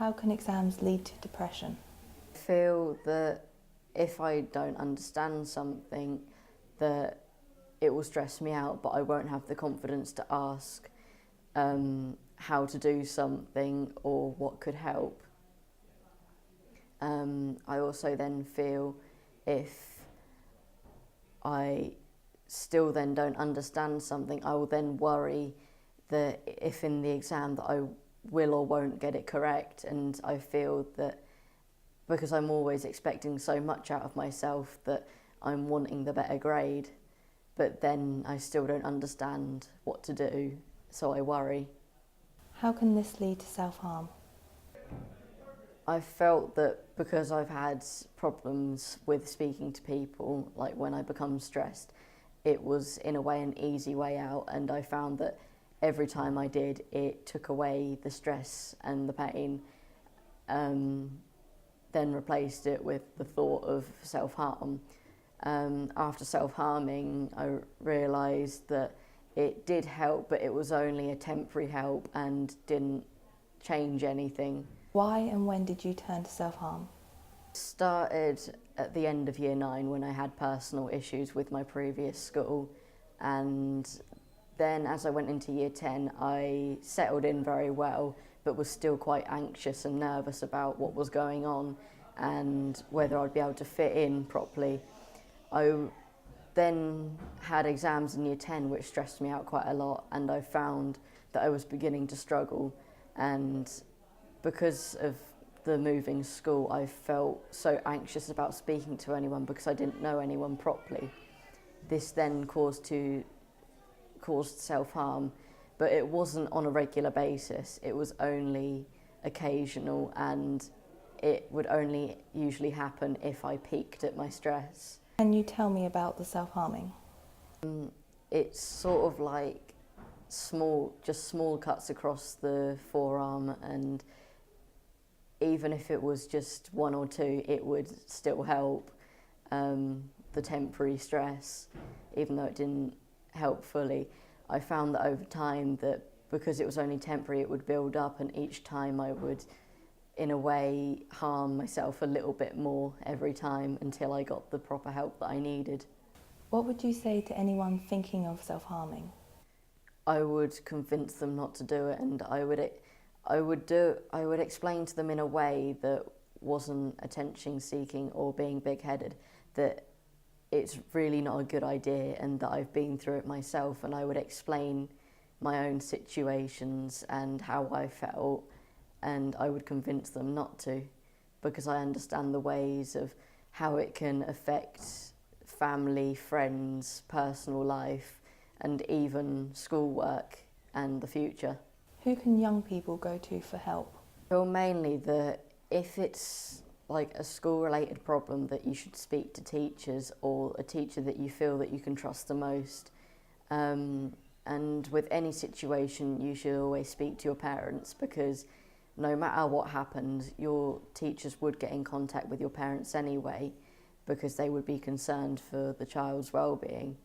How can exams lead to depression? I feel that if I don't understand something, that it will stress me out, but I won't have the confidence to ask how to do something or what could help. I also then feel if I still then don't understand something, I will then worry that if in the exam that I will or won't get it correct, and I feel that because I'm always expecting so much out of myself that I'm wanting the better grade, but then I still don't understand what to do, so I worry. How can this lead to self-harm? I felt that because I've had problems with speaking to people, like when I become stressed, it was in a way an easy way out, and I found that every time I did, it took away the stress and the pain, then replaced it with the thought of self-harm. After self-harming, I realised that it did help, but it was only a temporary help and didn't change anything. Why and when did you turn to self-harm? Started at the end of year 9 when I had personal issues with my previous school, and then as I went into year 10 I settled in very well, but was still quite anxious and nervous about what was going on and whether I'd be able to fit in properly. I then had exams in year 10 which stressed me out quite a lot, and I found that I was beginning to struggle, and because of the moving school I felt so anxious about speaking to anyone because I didn't know anyone properly. This then caused self-harm, but it wasn't on a regular basis, it was only occasional, and it would only usually happen if I peaked at my stress. Can you tell me about the self-harming? It's sort of like just small cuts across the forearm, and even if it was just 1 or 2, it would still help the temporary stress, even though it didn't help fully. I found that over time that because it was only temporary, it would build up, and each time I would, in a way, harm myself a little bit more every time until I got the proper help that I needed. What would you say to anyone thinking of self-harming? I would convince them not to do it, and I would explain to them in a way that wasn't attention-seeking or being big-headed, that it's really not a good idea and that I've been through it myself, and I would explain my own situations and how I felt, and I would convince them not to, because I understand the ways of how it can affect family, friends, personal life, and even schoolwork and the future. Who can young people go to for help? Well, mainly that if it's like a school-related problem, that you should speak to teachers or a teacher that you feel that you can trust the most. And with any situation, you should always speak to your parents, because no matter what happened, your teachers would get in contact with your parents anyway, because they would be concerned for the child's well-being.